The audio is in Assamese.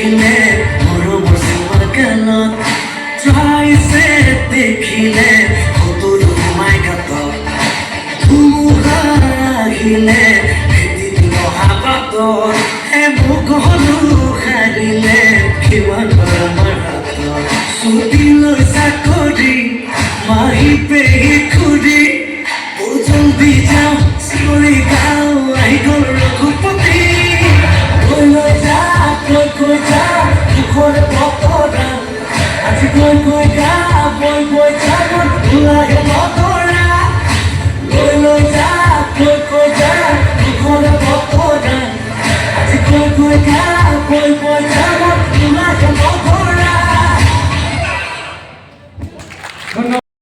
দেখিলে মোৰ বসিবৰ কাণত ট্ৰাইছে দেখিলে কতৰো সোমাই গাতত ধুমুহা আহিলে ভেটি দিব হাতত মোক হলো সাৰিলে কিমান আমাৰ হাতত ছুটি লৈ চাকৰি মাহী পেহী খুৰী জলদি যাওঁ চিঞৰি গাওঁ আহি গ'ল ৰঘুপতি লৈ যা কৈ যা দুখৰ বতৰা আজি কৈ গা বৈ যা ওলাহে বতৰা লৈ যা কৈ যা দুখৰ বতৰা আজি কৈ গা বৈ যা ওলাহে বতৰা